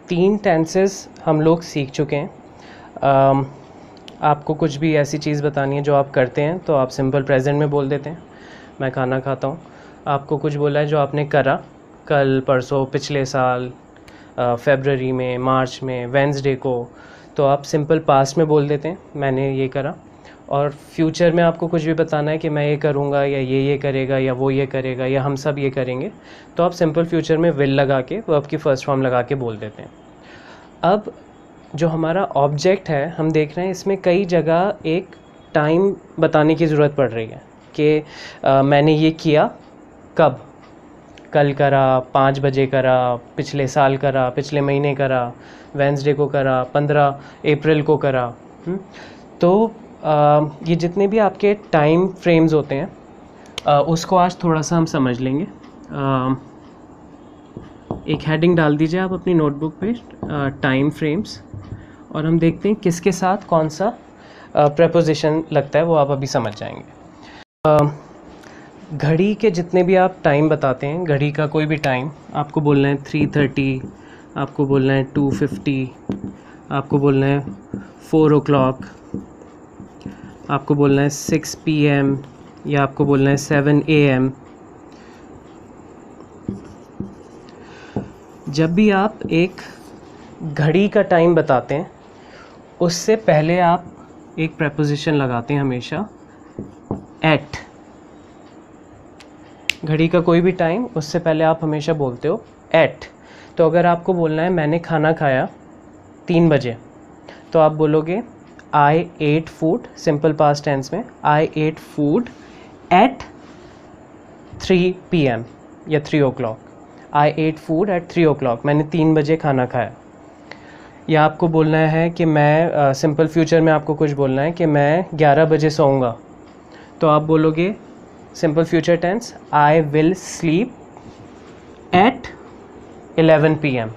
3 tenses हम लोग सीख चुके हैं। आपको कुछ भी ऐसी चीज़ बतानी है जो आप करते हैं तो आप सिंपल प्रेजेंट में बोल देते हैं, मैं खाना खाता हूँ। आपको कुछ बोला है जो आपने करा कल, परसों, पिछले साल, फरवरी में, मार्च में, वेंसडे को, तो आप सिंपल पास्ट में बोल देते हैं, मैंने ये करा। और फ्यूचर में आपको कुछ भी बताना है कि मैं ये करूँगा या ये करेगा या वो ये करेगा या हम सब ये करेंगे, तो आप सिंपल फ्यूचर में विल लगा के वर्ब की फर्स्ट फॉर्म लगा के बोल देते हैं। अब जो हमारा ऑब्जेक्ट है, हम देख रहे हैं इसमें कई जगह एक टाइम बताने की ज़रूरत पड़ रही है कि मैंने ये किया कब, कल करा, 5 बजे करा, पिछले साल करा, पिछले महीने करा, वेंसडे को करा, 15 अप्रैल को करा। तो ये जितने भी आपके टाइम फ्रेम्स होते हैं उसको आज थोड़ा सा हम समझ लेंगे। एक हेडिंग डाल दीजिए आप अपनी नोटबुक पे, टाइम फ्रेम्स, और हम देखते हैं किसके साथ कौन सा प्रेपोजिशन लगता है, वो आप अभी समझ जाएंगे। घड़ी के जितने भी आप टाइम बताते हैं, घड़ी का कोई भी टाइम, आपको बोलना है 3:30, आपको बोलना है 2:50, आपको बोलना है 4 o'clock, आपको बोलना है 6 PM या आपको बोलना है 7 AM। जब भी आप एक घड़ी का टाइम बताते हैं उससे पहले आप एक प्रेपोजिशन लगाते हैं हमेशा, एट। घड़ी का कोई भी टाइम, उससे पहले आप हमेशा बोलते हो एट। तो अगर आपको बोलना है मैंने खाना खाया 3 बजे, तो आप बोलोगे I ate food, simple past tense में, I ate food at 3 PM या 3 o'clock। I ate food at 3 o'clock, मैंने 3 बजे खाना खाया। या आपको बोलना है कि मैं सिंपल फ्यूचर में आपको कुछ बोलना है कि मैं 11 बजे सोऊंगा, तो आप बोलोगे simple future tense, I will sleep at 11 PM।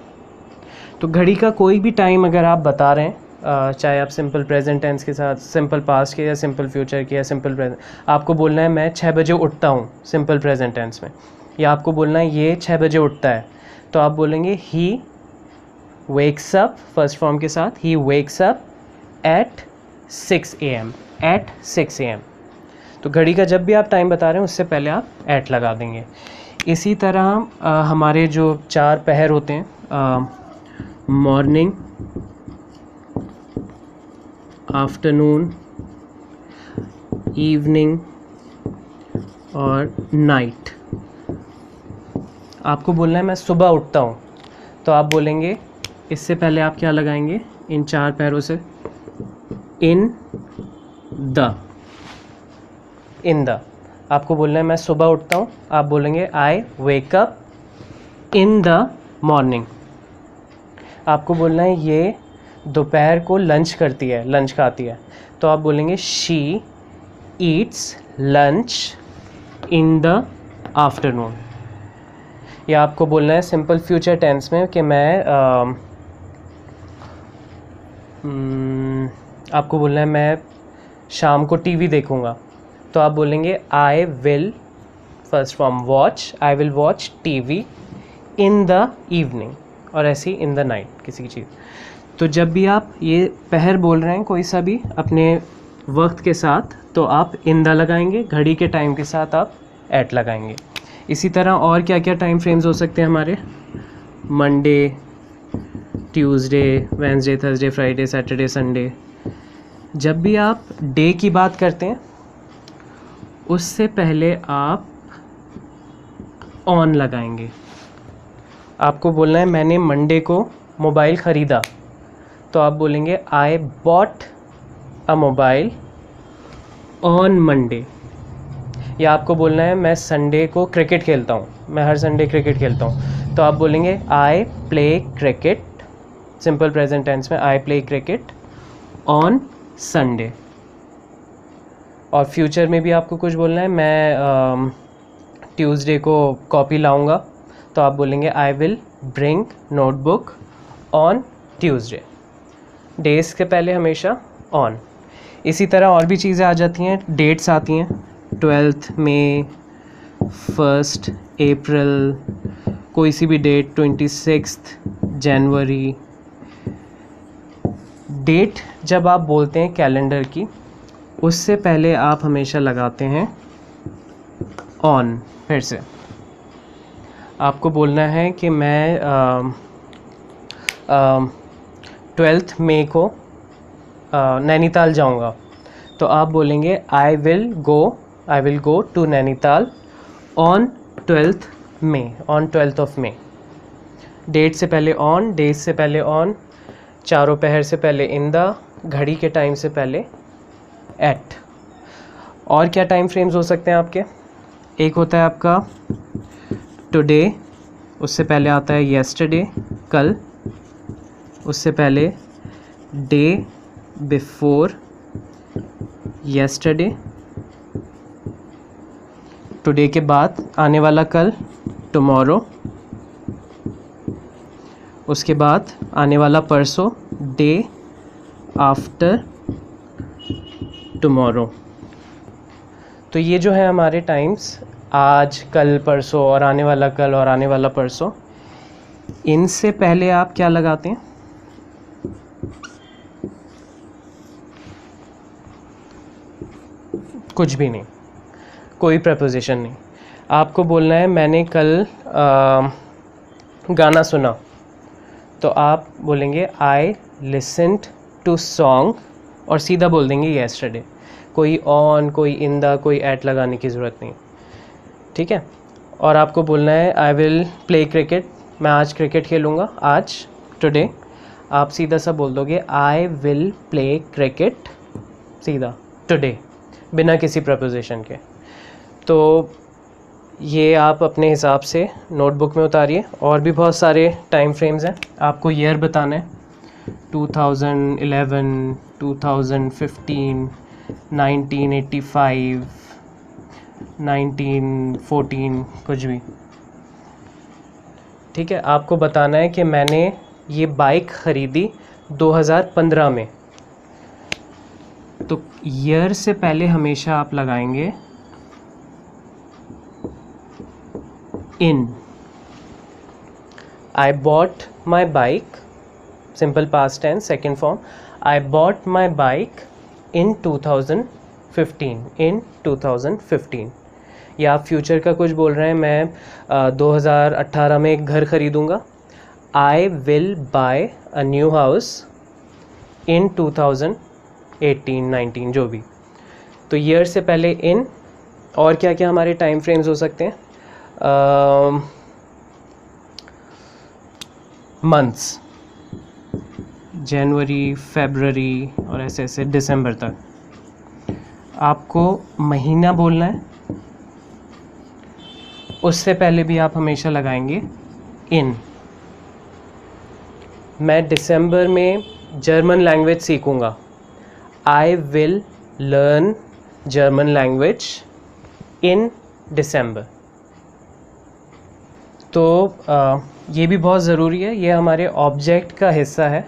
तो घड़ी का कोई भी टाइम अगर आप बता रहे हैं, चाहे आप सिंपल प्रेजेंट टेंस के साथ, सिंपल पास्ट के या सिंपल फ्यूचर के या सिंपल प्रेजेंट, आपको बोलना है मैं 6 बजे उठता हूँ सिंपल प्रेजेंट टेंस में, या आपको बोलना है ये 6 बजे उठता है, तो आप बोलेंगे he wakes up, first form के साथ, he wakes up at 6 AM, at 6 AM। तो घड़ी का जब भी आप टाइम बता रहे हैं उससे पहले आप एट लगा देंगे। इसी तरह हमारे जो 4 पहर होते हैं, मॉर्निंग, आफ्टरनून, इवनिंग और नाइट। आपको बोलना है मैं सुबह उठता हूँ, तो आप बोलेंगे, इससे पहले आप क्या लगाएंगे इन 4 पैरों से, इन द। इन द, आपको बोलना है मैं सुबह उठता हूँ, आप बोलेंगे I wake up in the morning. आपको बोलना है ये दोपहर को लंच करती है, लंच खाती है, तो आप बोलेंगे she Yeats lunch in the afternoon. या आपको बोलना है सिंपल फ्यूचर टेंस में कि मैं आपको बोलना है मैं शाम को टीवी देखूँगा, तो आप बोलेंगे I will, first form watch, I will watch TV in the evening, और ऐसी इन द नाइट किसी की चीज़। तो जब भी आप ये पहर बोल रहे हैं कोई सा भी अपने वक्त के साथ, तो आप इन द लगाएंगे, घड़ी के टाइम के साथ आप एट लगाएंगे। इसी तरह और क्या क्या टाइम फ्रेम्स हो सकते हैं हमारे, Monday, Tuesday, Wednesday, Thursday, Friday, Saturday, Sunday. जब भी आप डे की बात करते हैं उससे पहले आप ऑन लगाएंगे। आपको बोलना है मैंने मंडे को मोबाइल ख़रीदा, तो आप बोलेंगे I bought a mobile on Monday. या आपको बोलना है मैं संडे को क्रिकेट खेलता हूँ, मैं हर संडे क्रिकेट खेलता हूँ, तो आप बोलेंगे I play cricket, simple present tense में, I play cricket on Sunday. और फ्यूचर में भी आपको कुछ बोलना है, मैं ट्यूसडे को कॉपी लाऊंगा, तो आप बोलेंगे I will bring notebook on Tuesday. Days के पहले हमेशा ऑन। इसी तरह और भी चीज़ें आ जाती हैं, डेट्स आती हैं, 12 मई, 1 अप्रैल, कोई सी भी डेट, 26 जनवरी, डेट जब आप बोलते हैं कैलेंडर की, उससे पहले आप हमेशा लगाते हैं ऑन। फिर से आपको बोलना है कि मैं 12 मई को नैनीताल जाऊंगा, तो आप बोलेंगे I will go to Nainital on 12th May, on 12th of May. Date से पहले ऑन, डेट से पहले ऑन, चारों पहर से पहले इन द, घड़ी के टाइम से पहले एट। और क्या टाइम फ्रेम्स हो सकते हैं आपके? एक होता है आपका टुडे, उससे पहले आता है येस्टरडे, कल, उससे पहले डे बिफोर येस्टरडे, टुडे के बाद आने वाला कल टुमारो, उसके बाद आने वाला परसों डे आफ्टर टुमारो। तो ये जो है हमारे टाइम्स, आज, कल, परसों और आने वाला कल और आने वाला परसों, इनसे पहले आप क्या लगाते हैं? कुछ भी नहीं, कोई प्रपोजिशन नहीं। आपको बोलना है मैंने कल गाना सुना, तो आप बोलेंगे आई लिसन्ड टू सॉन्ग और सीधा बोल देंगे येस्टरडे। कोई ऑन, कोई इन द, कोई एट लगाने की ज़रूरत नहीं, ठीक है। और आपको बोलना है आई विल प्ले क्रिकेट, मैं आज क्रिकेट खेलूँगा, आज, टुडे। आप सीधा सा बोल दोगे आई विल प्ले क्रिकेट, सीधा, टुडे, बिना किसी प्रपोजिशन के। तो ये आप अपने हिसाब से नोटबुक में उतारिए। और भी बहुत सारे टाइम फ्रेम्स हैं। आपको ईयर बताना है, 2011, 2015, 1985, 1914, कुछ भी, ठीक है। आपको बताना है कि मैंने ये बाइक ख़रीदी 2015 में, तो ईयर से पहले हमेशा आप लगाएंगे इन। I bought my bike, simple past tense, second form, I bought my bike in 2015, in 2015। या आप फ्यूचर का कुछ बोल रहे हैं, मैं 2018 में एक घर ख़रीदूँगा, I will buy a new house in 2018, 19, जो भी। तो ईयर से पहले इन। और क्या क्या हमारे टाइम फ्रेम्स हो सकते हैं? मंथ्स, जनवरी, फरवरी और ऐसे ऐसे दिसंबर तक। आपको महीना बोलना है, उससे पहले भी आप हमेशा लगाएंगे इन। मैं दिसंबर में जर्मन लैंग्वेज सीखूंगा, I will learn German language in December. तो ये भी बहुत ज़रूरी है, ये हमारे ऑब्जेक्ट का हिस्सा है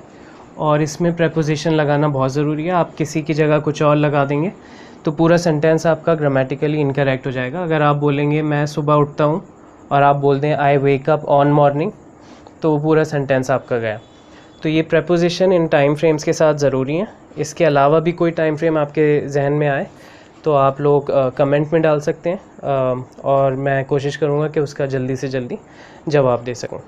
और इसमें प्रपोजिशन लगाना बहुत ज़रूरी है। आप किसी की जगह कुछ और लगा देंगे तो पूरा सेंटेंस आपका ग्रामेटिकली इनकरेक्ट हो जाएगा। अगर आप बोलेंगे मैं सुबह उठता हूँ और आप बोल दें आई वेक अप ऑन मॉर्निंग, तो वो पूरा सेंटेंस आपका गया। तो ये प्रपोजिशन इन टाइम फ्रेम्स के साथ ज़रूरी हैं। इसके अलावा भी कोई टाइम फ्रेम आपके जहन में आए तो आप लोग कमेंट में डाल सकते हैं और मैं कोशिश करूँगा कि उसका जल्दी से जल्दी जवाब दे सकूँ।